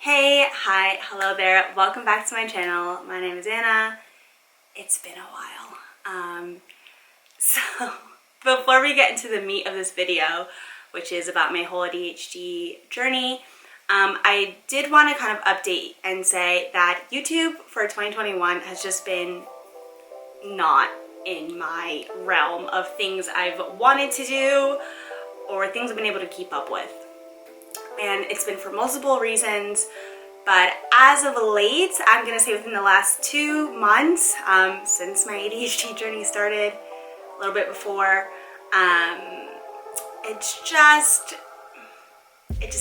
Hey, hi, hello there. Welcome back to my channel. My name is Anna. It's been a while. So before we get into the meat of this video, which is about my whole ADHD journey, I did want to kind of update and say that YouTube for 2021 has just been not in my realm of things I've wanted to do or things I've been able to keep up with. And it's been for multiple reasons, but as of late, I'm gonna say within the last 2 months, since my ADHD journey started, a little bit before, it just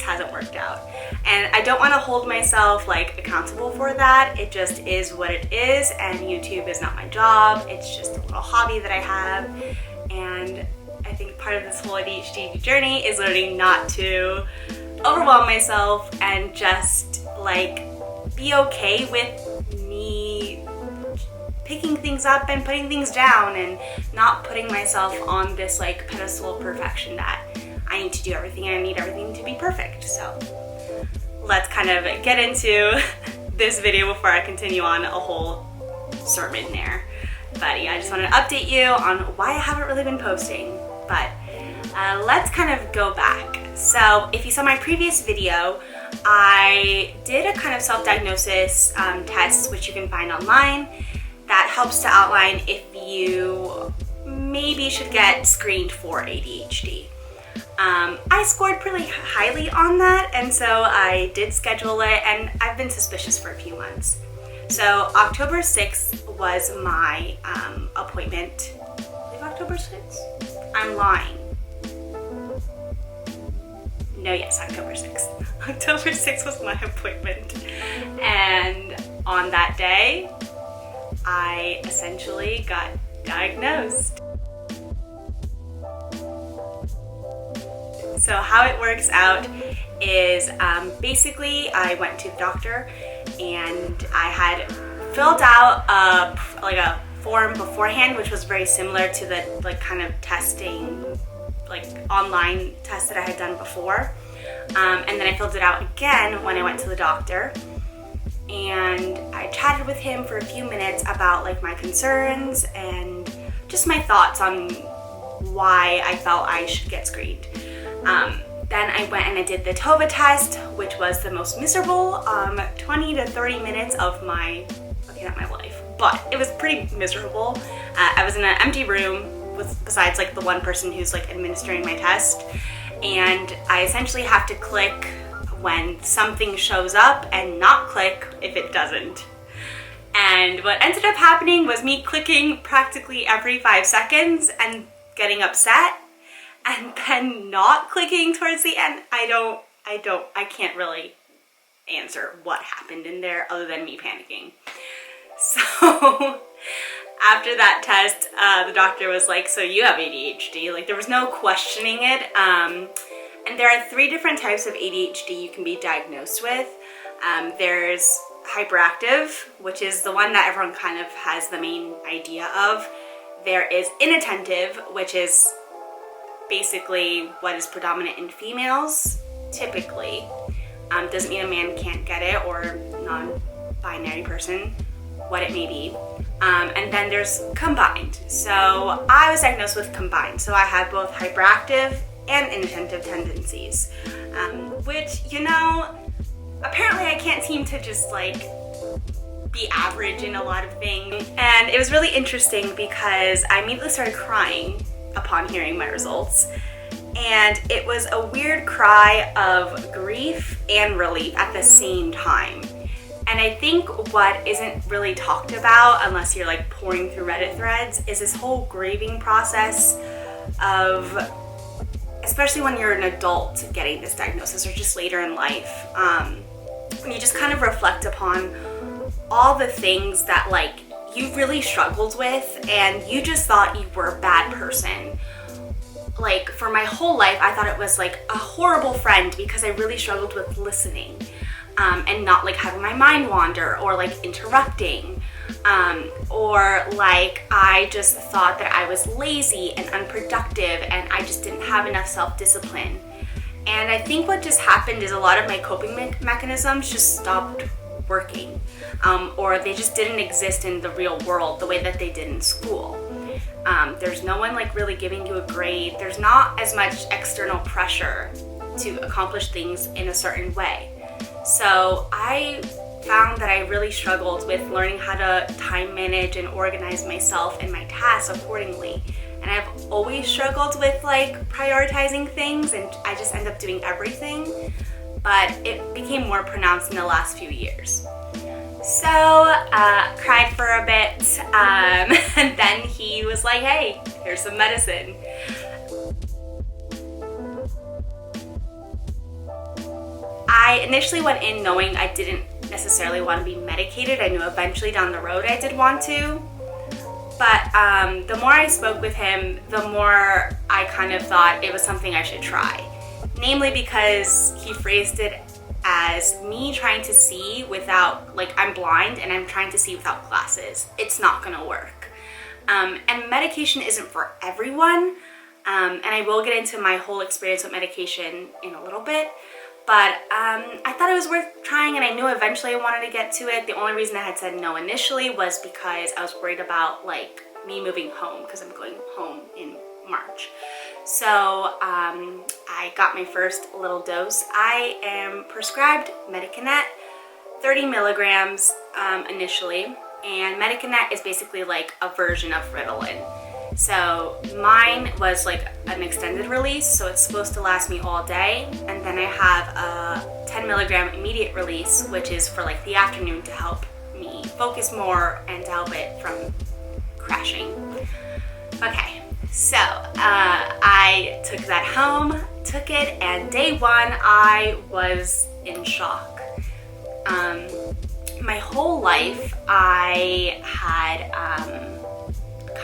hasn't worked out. And I don't want to hold myself accountable for that. It just is what it is, and YouTube is not my job. It's just a little hobby that I have, and I think part of this whole ADHD journey is learning not to overwhelm myself and just be okay with me picking things up and putting things down and not putting myself on this pedestal of perfection that I need to do everything and I need everything to be perfect. So let's kind of get into this video before I continue on a whole sermon there. But yeah, I just wanted to update you on why I haven't really been posting. But let's kind of go back. So if you saw my previous video, I did a kind of self-diagnosis test, which you can find online, that helps to outline if you maybe should get screened for ADHD. I scored pretty highly on that, and so I did schedule it, and I've been suspicious for a few months. So October 6th was my appointment. I believe October 6th? I'm lying. No, yes, October 6th. October 6th was my appointment. And on that day, I essentially got diagnosed. So how it works out is basically I went to the doctor and I had filled out a form beforehand, which was very similar to the kind of testing, online test that I had done before. And then I filled it out again when I went to the doctor. And I chatted with him for a few minutes about my concerns and just my thoughts on why I felt I should get screened. Then I went and I did the TOVA test, which was the most miserable 20 to 30 minutes of my, okay, not my life, but it was pretty miserable. I was in an empty room besides the one person who's administering my test, and I essentially have to click when something shows up and not click if it doesn't. And what ended up happening was me clicking practically every 5 seconds and getting upset, and then not clicking towards the end. I can't really answer what happened in there other than me panicking. So after that test, the doctor was like, so you have ADHD. There was no questioning it. And there are 3 different types of ADHD you can be diagnosed with. There's hyperactive, which is the one that everyone kind of has the main idea of. There is inattentive, which is basically what is predominant in females, typically. Doesn't mean a man can't get it, or non-binary person, what it may be. And then there's combined. So I was diagnosed with combined. So I had both hyperactive and inattentive tendencies, which, apparently I can't seem to just be average in a lot of things. And it was really interesting because I immediately started crying upon hearing my results. And it was a weird cry of grief and relief at the same time. And I think what isn't really talked about, unless you're pouring through Reddit threads, is this whole grieving process of, especially when you're an adult getting this diagnosis or just later in life, when you just kind of reflect upon all the things that you really struggled with and you just thought you were a bad person. For my whole life, I thought it was a horrible friend because I really struggled with listening. And not having my mind wander or interrupting, or I just thought that I was lazy and unproductive and I just didn't have enough self-discipline. And I think what just happened is a lot of my coping mechanisms just stopped working, or they just didn't exist in the real world the way that they did in school. There's no one like really giving you a grade. There's not as much external pressure to accomplish things in a certain way. So I found that I really struggled with learning how to time manage and organize myself and my tasks accordingly. And I've always struggled with like prioritizing things, and I just end up doing everything. But it became more pronounced in the last few years. So, cried for a bit, and then he was like, hey, here's some medicine. I initially went in knowing I didn't necessarily want to be medicated. I knew eventually down the road I did want to. But the more I spoke with him, the more I kind of thought it was something I should try. Namely because he phrased it as me trying to see without, like, I'm blind and I'm trying to see without glasses. It's not gonna work. And medication isn't for everyone. And I will get into my whole experience with medication in a little bit. But I thought it was worth trying, and I knew eventually I wanted to get to it. The only reason I had said no initially was because I was worried about like me moving home, because I'm going home in March. So I got my first little dose. I am prescribed Medicanet, 30 milligrams initially, and Medicanet is basically like a version of Ritalin. So mine was like an extended release, so it's supposed to last me all day, and then I have a 10 milligram immediate release, which is for like the afternoon to help me focus more and to help it from crashing. Okay, so I took that home, took it, and day one I was in shock. My whole life I had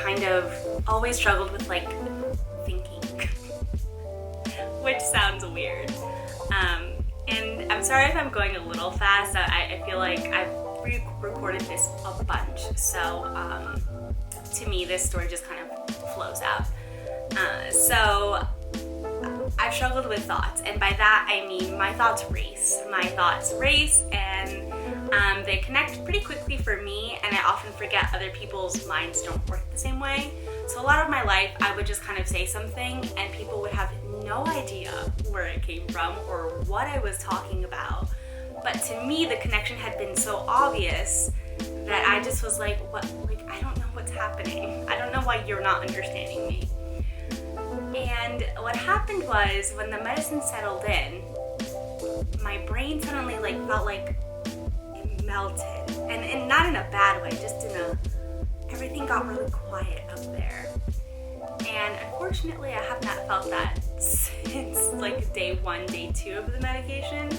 kind of always struggled with like thinking, which sounds weird. And I'm sorry if I'm going a little fast. I feel like I've recorded this a bunch, so to me this story just kind of flows out. So I've struggled with thoughts, and by that I mean my thoughts race. And they connect pretty quickly for me, and I often forget other people's minds don't work the same way. So a lot of my life I would just kind of say something and people would have no idea where it came from or what I was talking about. But to me the connection had been so obvious that I just was like, what? Like, I don't know what's happening. I don't know why you're not understanding me. And what happened was when the medicine settled in, my brain suddenly like felt like it melted, and not in a bad way, just in a, everything got really quiet up there. And unfortunately I have not felt that since like day 1, day 2 of the medication.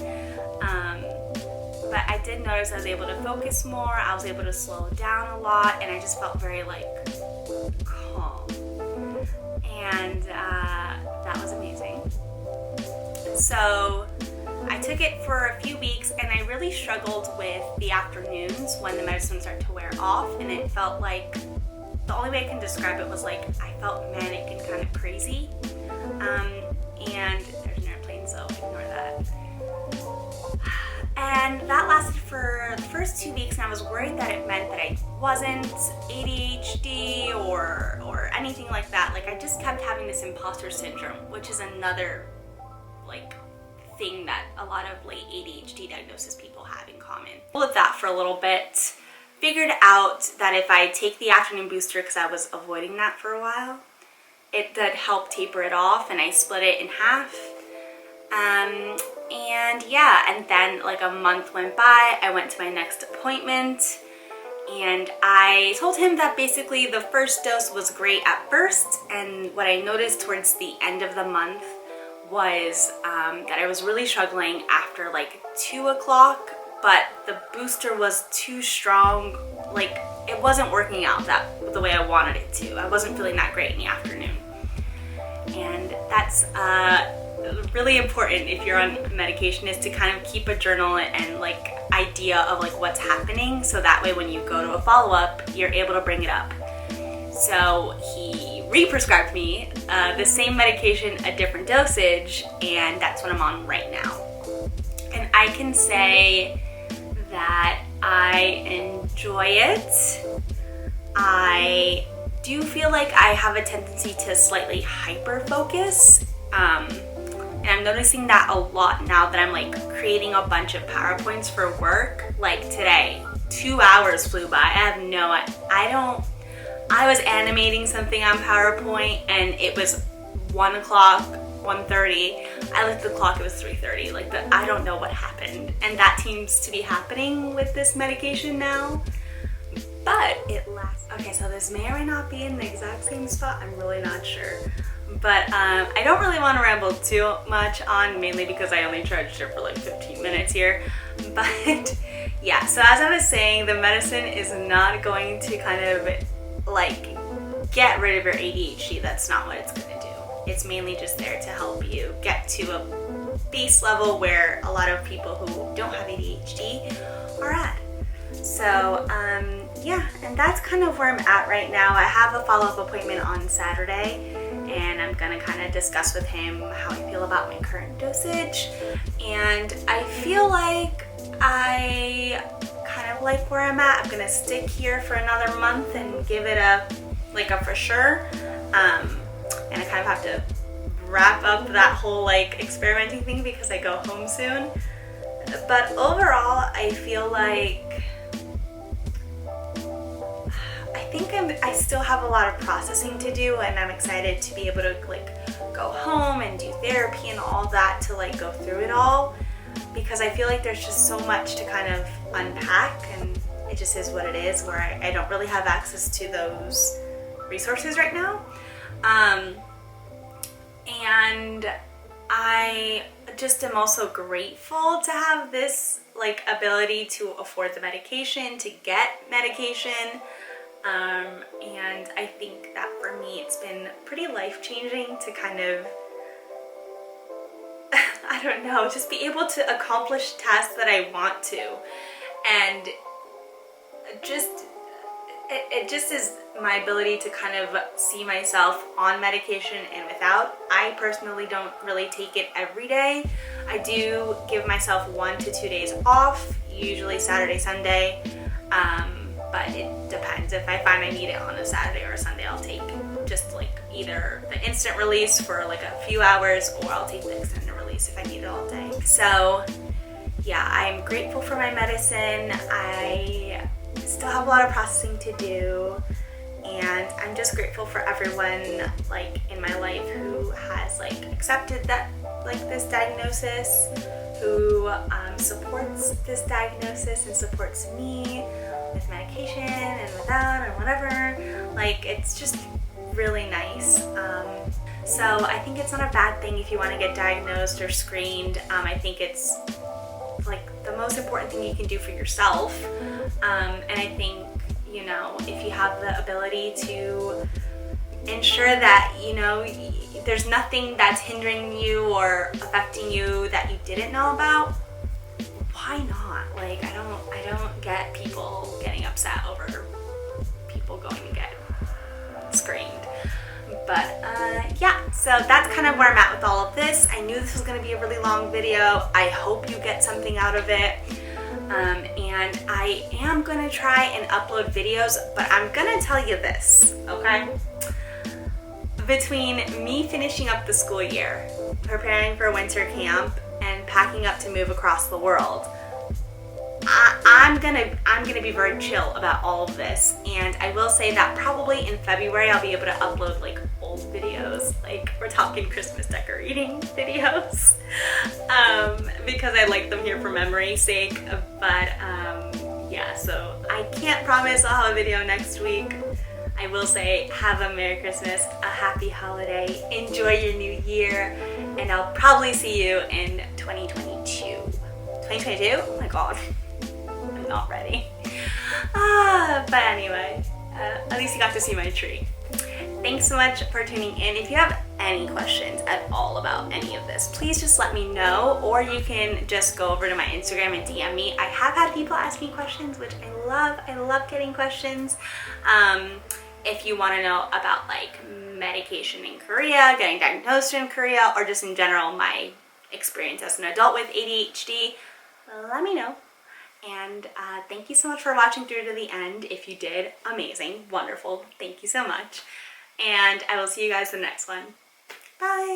But I did notice I was able to focus more, I was able to slow down a lot, and I just felt very like calm. And that was amazing. So I took it for a few weeks, and I really struggled with the afternoons when the medicine started to wear off, and it felt like, the only way I can describe it was like I felt manic and kind of crazy. And there's an airplane, so ignore that. And that lasted for the first 2 weeks, and I was worried that it meant that I wasn't ADHD or anything like that. Like, I just kept having this imposter syndrome, which is another like thing that a lot of late ADHD diagnosis people have in common. With that for a little bit, figured out that if I take the afternoon booster, because I was avoiding that for a while, it did help taper it off, and I split it in half. And yeah, and then like a month went by, I went to my next appointment, and I told him that basically the first dose was great at first, and what I noticed towards the end of the month was that I was really struggling after like 2 o'clock, but the booster was too strong. Like, it wasn't working out the way I wanted it to. I wasn't feeling that great in the afternoon. And that's really important if you're on medication, is to kind of keep a journal and like idea of like what's happening, so that way when you go to a follow-up you're able to bring it up. So he re-prescribed me the same medication, a different dosage, and that's what I'm on right now. And I can say that I enjoy it. I do feel like I have a tendency to slightly hyper-focus. And I'm noticing that a lot now that I'm like creating a bunch of PowerPoints for work. Like today, 2 hours flew by. I was animating something on PowerPoint and it was 1 o'clock, 1:30. I looked at the clock, it was 3:30. I don't know what happened. And that seems to be happening with this medication now. But it lasts. Okay, so this may or may not be in the exact same spot. I'm really not sure. But I don't really want to ramble too much on, mainly because I only charged her for like 15 minutes here. But yeah, so as I was saying, the medicine is not going to kind of like get rid of your ADHD. That's not what it's going to do. It's mainly just there to help you get to a base level where a lot of people who don't have ADHD are at. So yeah, and that's kind of where I'm at right now. I have a follow-up appointment on Saturday, and I'm gonna kind of discuss with him how I feel about my current dosage. And I feel like I kind of like where I'm at. I'm gonna stick here for another month and give it a for sure. And I kind of have to wrap up that whole like experimenting thing because I go home soon. But overall, I feel like I still have a lot of processing to do, and I'm excited to be able to like go home and do therapy and all that to like go through it all, because I feel like there's just so much to kind of unpack, and it just is what it is, where I don't really have access to those resources right now. And I just am also grateful to have this like ability to afford the medication, to get medication. And I think that for me it's been pretty life-changing to kind of, I don't know, just be able to accomplish tasks that I want to. And it just is my ability to kind of see myself on medication and without. I personally don't really take it every day. I do give myself 1 to 2 days off, usually Saturday, Sunday. But it depends. If I find I need it on a Saturday or a Sunday, I'll take just like either the instant release for like a few hours, or I'll take the extended release if I need it all day. So yeah, I'm grateful for my medicine. I still have a lot of processing to do, and I'm just grateful for everyone like in my life who has like accepted that like this diagnosis, who supports this diagnosis and supports me with medication and without and whatever. Like, it's just really nice. So I think it's not a bad thing if you want to get diagnosed or screened. I think it's like the most important thing you can do for yourself. And I think, you know, if you have the ability to ensure that, you know, there's nothing that's hindering you or affecting you that you didn't know about, why not? Like, I don't get people getting upset over people going to get screened. But yeah, so that's kind of where I'm at with all of this. I knew this was going to be a really long video. I hope you get something out of it. And I am going to try and upload videos, but I'm going to tell you this, okay? Between me finishing up the school year, preparing for winter camp, and packing up to move across the world, I'm gonna be very chill about all of this. And I will say that probably in February I'll be able to upload like old videos, like we're talking Christmas decorating videos, because I like them here for memory's sake. But yeah, so I can't promise I'll have a video next week. I will say, have a Merry Christmas, a happy holiday, enjoy your new year, and I'll probably see you in 2022. 2022? Oh my god, I'm not ready. But anyway, at least you got to see my tree. Thanks so much for tuning in. If you have any questions at all about any of this, please just let me know, or you can just go over to my Instagram and DM me. I have had people ask me questions, which I love getting questions. If you want to know about like medication in Korea, getting diagnosed in Korea, or just in general my experience as an adult with ADHD, let me know. And thank you so much for watching through to the end. If you did, amazing, wonderful, thank you so much. And I will see you guys in the next one. Bye!